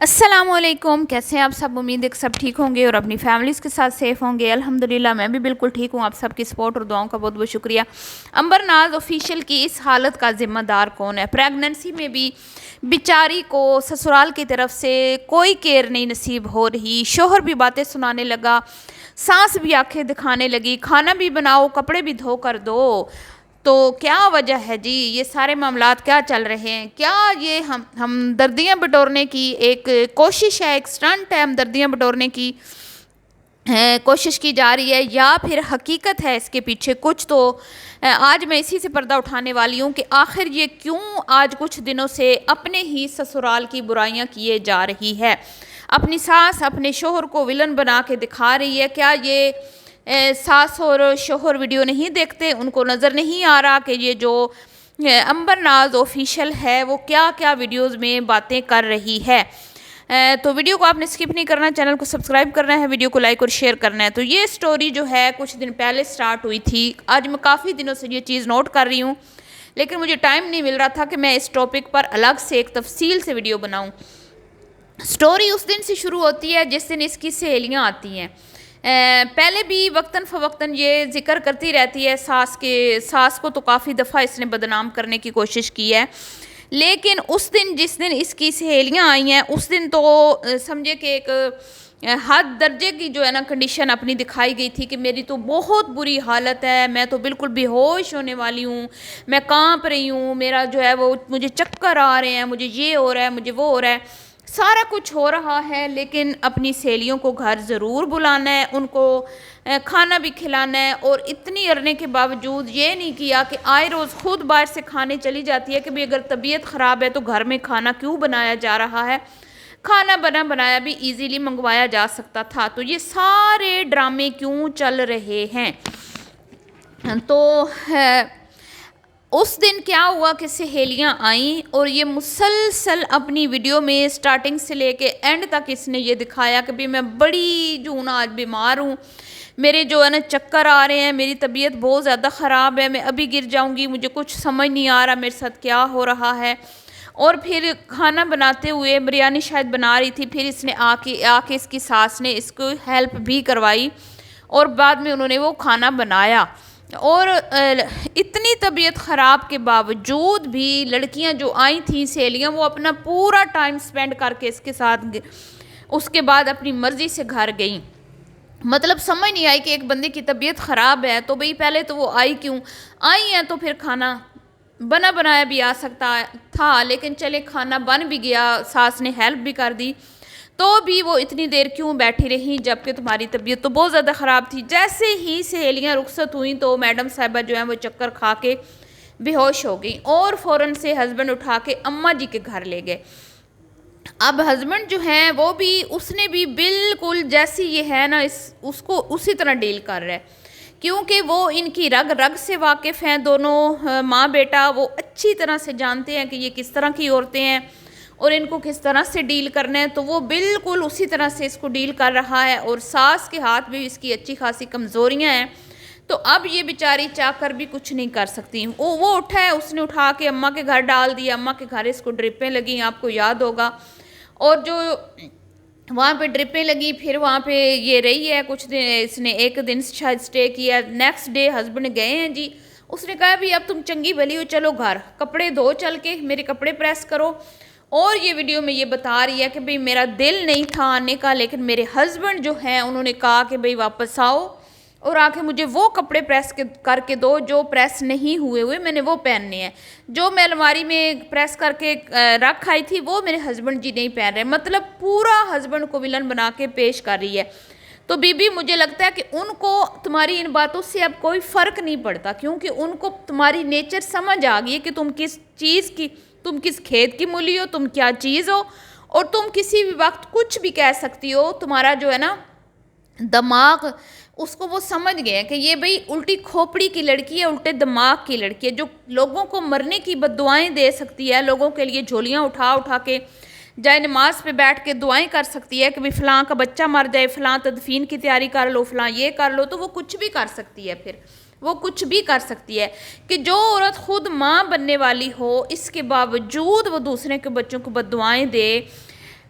السلام علیکم، کیسے ہیں آپ سب؟ امید ہے کہ سب ٹھیک ہوں گے اور اپنی فیملیز کے ساتھ سیف ہوں گے۔ الحمدللہ میں بھی بالکل ٹھیک ہوں۔ آپ سب کی سپورٹ اور دعاؤں کا بہت بہت شکریہ۔ عنبر ناز آفیشیل کی اس حالت کا ذمہ دار کون ہے؟ پریگننسی میں بھی بیچاری کو سسرال کی طرف سے کوئی کیئر نہیں نصیب ہو رہی، شوہر بھی باتیں سنانے لگا، سانس بھی آنکھیں دکھانے لگی، کھانا بھی بناؤ کپڑے بھی دھو کر دو۔ تو کیا وجہ ہے جی؟ یہ سارے معاملات کیا چل رہے ہیں؟ کیا یہ ہمدردیاں بٹورنے کی ایک کوشش ہے، ایک سٹنٹ ہے ہمدردیاں بٹورنے کی کوشش کی جا رہی ہے، یا پھر حقیقت ہے اس کے پیچھے کچھ؟ تو آج میں اسی سے پردہ اٹھانے والی ہوں کہ آخر یہ کیوں آج کچھ دنوں سے اپنے ہی سسرال کی برائیاں کیے جا رہی ہے، اپنی ساس اپنے شوہر کو ولن بنا کے دکھا رہی ہے۔ کیا یہ ساس اور شوہر ویڈیو نہیں دیکھتے؟ ان کو نظر نہیں آ رہا کہ یہ جو عنبر ناز آفیشیل ہے وہ کیا کیا ویڈیوز میں باتیں کر رہی ہے؟ تو ویڈیو کو آپ نے سکپ نہیں کرنا، چینل کو سبسکرائب کرنا ہے، ویڈیو کو لائک اور شیئر کرنا ہے۔ تو یہ سٹوری جو ہے کچھ دن پہلے سٹارٹ ہوئی تھی، آج میں کافی دنوں سے یہ چیز نوٹ کر رہی ہوں، لیکن مجھے ٹائم نہیں مل رہا تھا کہ میں اس ٹاپک پر الگ سے ایک تفصیل سے ویڈیو بناؤں۔ سٹوری اس دن سے شروع ہوتی ہے جس دن اس کی سہیلیاں آتی ہیں۔ پہلے بھی وقتاً فوقتاً یہ ذکر کرتی رہتی ہے، ساس کو تو کافی دفعہ اس نے بدنام کرنے کی کوشش کی ہے، لیکن اس دن جس دن اس کی سہیلیاں آئی ہیں اس دن تو سمجھے کہ ایک حد درجے کی جو ہے نا کنڈیشن اپنی دکھائی گئی تھی کہ میری تو بہت بری حالت ہے، میں تو بالکل بے ہوش ہونے والی ہوں، میں کانپ رہی ہوں، میرا جو ہے وہ مجھے چکر آ رہے ہیں، مجھے یہ ہو رہا ہے، مجھے وہ ہو رہا ہے، سارا کچھ ہو رہا ہے، لیکن اپنی سہیلیوں کو گھر ضرور بلانا ہے، ان کو کھانا بھی کھلانا ہے، اور اتنی ارنے کے باوجود یہ نہیں کیا کہ آئے روز خود باہر سے کھانے چلی جاتی ہے کہ بھی اگر طبیعت خراب ہے تو گھر میں کھانا کیوں بنایا جا رہا ہے، کھانا بنایا بھی ایزیلی منگوایا جا سکتا تھا۔ تو یہ سارے ڈرامے کیوں چل رہے ہیں؟ تو اس دن کیا ہوا کہ سہیلیاں آئیں اور یہ مسلسل اپنی ویڈیو میں سٹارٹنگ سے لے کے اینڈ تک اس نے یہ دکھایا کہ بھی میں بڑی جو نا آج بیمار ہوں، میرے جو ہے نا چکر آ رہے ہیں، میری طبیعت بہت زیادہ خراب ہے، میں ابھی گر جاؤں گی، مجھے کچھ سمجھ نہیں آ رہا میرے ساتھ کیا ہو رہا ہے۔ اور پھر کھانا بناتے ہوئے بریانی شاید بنا رہی تھی، پھر اس نے آ کے اس کی ساس نے اس کو ہیلپ بھی کروائی اور بعد میں انہوں نے وہ کھانا بنایا۔ اور اتنی طبیعت خراب کے باوجود بھی لڑکیاں جو آئی تھیں سہیلیاں، وہ اپنا پورا ٹائم سپینڈ کر کے اس کے ساتھ اس کے بعد اپنی مرضی سے گھر گئیں۔ مطلب سمجھ نہیں آئی کہ ایک بندے کی طبیعت خراب ہے تو بھئی پہلے تو وہ آئی کیوں؟ آئی ہیں تو پھر کھانا بنایا بھی آ سکتا تھا، لیکن چلے کھانا بن بھی گیا، ساس نے ہیلپ بھی کر دی، تو بھی وہ اتنی دیر کیوں بیٹھی رہیں جبکہ تمہاری طبیعت تو بہت زیادہ خراب تھی۔ جیسے ہی سہیلیاں رخصت ہوئیں تو میڈم صاحبہ جو ہیں وہ چکر کھا کے بے ہوش ہو گئیں اور فوراً سے ہسبینڈ اٹھا کے اماں جی کے گھر لے گئے۔ اب ہسبینڈ جو ہیں وہ بھی اس نے بھی بالکل جیسی یہ ہے نا اس کو اسی طرح ڈیل کر رہا ہے، کیونکہ وہ ان کی رگ رگ سے واقف ہیں، دونوں ماں بیٹا وہ اچھی طرح سے جانتے ہیں کہ یہ کس طرح کی عورتیں ہیں اور ان کو کس طرح سے ڈیل کرنا ہے، تو وہ بالکل اسی طرح سے اس کو ڈیل کر رہا ہے۔ اور ساس کے ہاتھ بھی اس کی اچھی خاصی کمزوریاں ہیں، تو اب یہ بیچاری چاہ کر بھی کچھ نہیں کر سکتی۔ وہ اٹھا ہے، اس نے اٹھا کے اماں کے گھر ڈال دیا، اماں کے گھر اس کو ڈرپیں لگیں، آپ کو یاد ہوگا، اور جو وہاں پہ ڈرپیں لگی پھر وہاں پہ یہ رہی ہے کچھ دن، اس نے ایک دن شاید سٹے کیا، نیکسٹ ڈے ہسبینڈ گئے ہیں جی، اس نے کہا بھی اب تم چنگی بھلی ہو، چلو گھر کپڑے دھو چل کے، میرے کپڑے پریس کرو۔ اور یہ ویڈیو میں یہ بتا رہی ہے کہ بھئی میرا دل نہیں تھا آنے کا، لیکن میرے ہسبینڈ جو ہیں انہوں نے کہا کہ بھئی واپس آؤ اور آ کے مجھے وہ کپڑے پریس کر کے دو جو پریس نہیں ہوئے میں نے وہ پہننے ہیں، جو میں الماری میں پریس کر کے رکھ آئی تھی وہ میرے ہسبینڈ جی نہیں پہن رہے۔ مطلب پورا ہسبینڈ کو ولن بنا کے پیش کر رہی ہے۔ تو بی بی مجھے لگتا ہے کہ ان کو تمہاری ان باتوں سے اب کوئی فرق نہیں پڑتا، کیونکہ ان کو تمہاری نیچر سمجھ آ گئی ہے کہ تم کس چیز کی، تم کس کھیت کی مولی ہو، تم کیا چیز ہو، اور تم کسی بھی وقت کچھ بھی کہہ سکتی ہو۔ تمہارا جو ہے نا دماغ، اس کو وہ سمجھ گئے ہیں کہ یہ بھئی الٹی کھوپڑی کی لڑکی ہے، الٹے دماغ کی لڑکی ہے، جو لوگوں کو مرنے کی بد دعائیں دے سکتی ہے، لوگوں کے لیے جھولیاں اٹھا کے جائے نماز پہ بیٹھ کے دعائیں کر سکتی ہے کہ بھی فلاں کا بچہ مر جائے، فلاں تدفین کی تیاری کر لو، فلاں یہ کر لو، تو وہ کچھ بھی کر سکتی ہے۔ پھر وہ کچھ بھی کر سکتی ہے کہ جو عورت خود ماں بننے والی ہو اس کے باوجود وہ دوسرے کے بچوں کو بد دعائیں دے،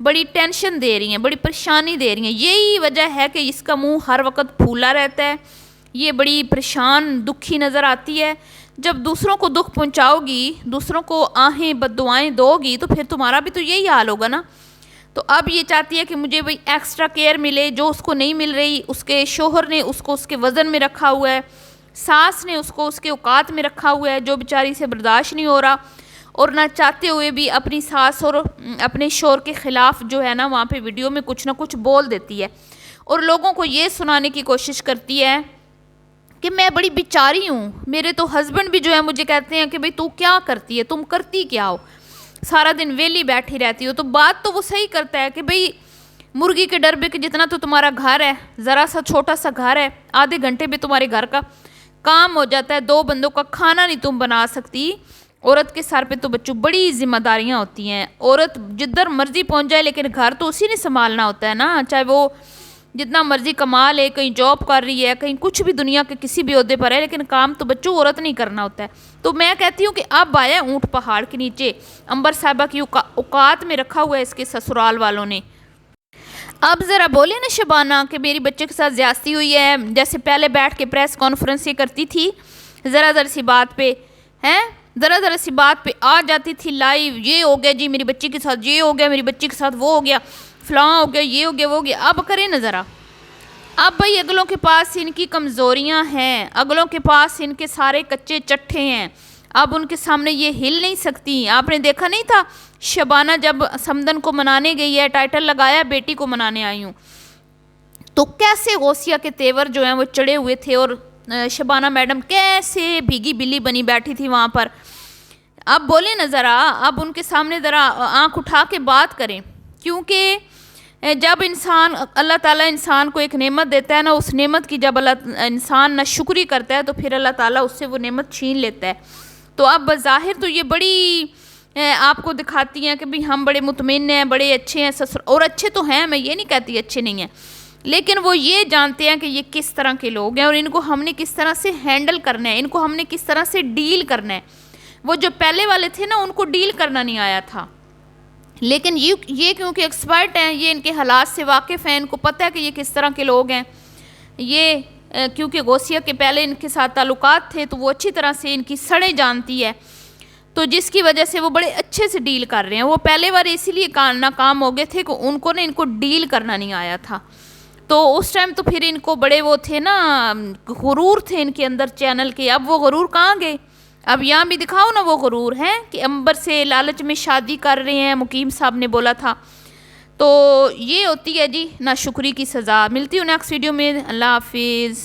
بڑی ٹینشن دے رہی ہیں، بڑی پریشانی دے رہی ہیں. یہی وجہ ہے کہ اس کا منہ ہر وقت پھولا رہتا ہے. یہ بڑی پریشان دکھی نظر آتی ہے. جب دوسروں کو دکھ پہنچاؤ گی، دوسروں کو آہیں بد دعائیں دو گی، تو پھر تمہارا بھی تو یہی حال ہوگا نا. تو اب یہ چاہتی ہے کہ مجھے بھئی ایکسٹرا کیئر ملے، جو اس کو نہیں مل رہی. اس کے شوہر نے اس کو اس کے وزن میں رکھا ہوا ہے، ساس نے اس کو اس کے اوقات میں رکھا ہوا ہے، جو بیچاری سے برداشت نہیں ہو رہا. اور نہ چاہتے ہوئے بھی اپنی ساس اور اپنے شوہر کے خلاف جو ہے نا وہاں پہ ویڈیو میں کچھ نہ کچھ بول دیتی ہے، اور لوگوں کو یہ سنانے کی کوشش کرتی ہے کہ میں بڑی بیچاری ہوں. میرے تو ہسبینڈ بھی جو ہے مجھے کہتے ہیں کہ بھئی تو کیا کرتی ہے، تم کرتی کیا ہو، سارا دن ویلی بیٹھی رہتی ہو. تو بات تو وہ صحیح کرتا ہے کہ بھئی مرغی کے ڈربے کے جتنا تو تمہارا گھر ہے، ذرا سا چھوٹا سا گھر ہے، آدھے گھنٹے میں تمہارے گھر کا کام ہو جاتا ہے. 2 بندوں کا کھانا نہیں تم بنا سکتی. عورت کے سر پہ تو بچوں بڑی ذمہ داریاں ہوتی ہیں. عورت جدھر مرضی پہنچ جائے، لیکن گھر تو اسی نے سنبھالنا ہوتا ہے نا. چاہے وہ جتنا مرضی کما لے، کہیں جاب کر رہی ہے، کہیں کچھ بھی دنیا کے کسی بھی عہدے پر ہے، لیکن کام تو بچوں عورت نہیں کرنا ہوتا ہے. تو میں کہتی ہوں کہ اب آیا اونٹ پہاڑ کے نیچے. عنبر صاحبہ کی اوقات میں رکھا ہوا ہے اس کے سسرال والوں نے. اب ذرا بولے نا شبانہ کہ میری بچے کے ساتھ زیادتی ہوئی ہے. جیسے پہلے بیٹھ کے پریس کانفرنس یہ کرتی تھی، ذرا سی بات پہ ذرا سی بات پہ آ جاتی تھی لائیو. یہ ہو گیا جی میری بچی کے ساتھ، یہ ہو گیا میری بچی کے ساتھ، وہ ہو گیا فلاں، ہو گیا یہ ہو گیا وہ ہو گیا. اب کریں نا ذرا. اب بھائی اگلوں کے پاس ان کی کمزوریاں ہیں، اگلوں کے پاس ان کے سارے کچے چٹھے ہیں. اب ان کے سامنے یہ ہل نہیں سکتی. آپ نے دیکھا نہیں تھا شبانہ جب سمدن کو منانے گئی ہے، ٹائٹل لگایا بیٹی کو منانے آئی ہوں، تو کیسے غوثیہ کے تیور جو ہیں وہ چڑھے ہوئے تھے، اور شبانہ میڈم کیسے بھیگی بلی بنی بیٹھی تھی وہاں پر. اب بولیں نا ذرا، اب ان کے سامنے ذرا آنکھ اٹھا کے بات کریں. کیونکہ جب اللہ تعالیٰ انسان کو ایک نعمت دیتا ہے نا، اس نعمت کی جب انسان نہ شکری کرتا ہے تو پھر اللہ تعالیٰ اس سے وہ نعمت چھین لیتا ہے. تو اب بظاہر تو یہ بڑی آپ کو دکھاتی ہیں کہ بھی ہم بڑے مطمئن ہیں، بڑے اچھے ہیں اور اچھے تو ہیں، میں یہ نہیں کہتی اچھے نہیں ہیں، لیکن وہ یہ جانتے ہیں کہ یہ کس طرح کے لوگ ہیں اور ان کو ہم نے کس طرح سے ہینڈل کرنا ہے، ان کو ہم نے کس طرح سے ڈیل کرنا ہے. وہ جو پہلے والے تھے نا ان کو ڈیل کرنا نہیں آیا تھا، لیکن یہ کیونکہ ایکسپرٹ ہیں، یہ ان کے حالات سے واقف ہیں، ان کو پتہ ہے کہ یہ کس طرح کے لوگ ہیں. یہ کیونکہ غوثیہ کے پہلے ان کے ساتھ تعلقات تھے تو وہ اچھی طرح سے ان کی سڑیں جانتی ہے، تو جس کی وجہ سے وہ بڑے اچھے سے ڈیل کر رہے ہیں. وہ پہلے والے اسی لیے ناکام ہو گئے تھے کہ ان کو ان کو ڈیل کرنا نہیں آیا تھا. تو اس ٹائم تو پھر ان کو بڑے وہ تھے نا، غرور تھے ان کے اندر چینل کے. اب وہ غرور کہاں گئے؟ اب یہاں بھی دکھاؤ نا وہ غرور ہیں کہ عنبر سے لالچ میں شادی کر رہے ہیں، مقیم صاحب نے بولا تھا. تو یہ ہوتی ہے جی ناشکری کی سزا. ملتی ہوں نیکسٹ ویڈیو میں. اللہ حافظ.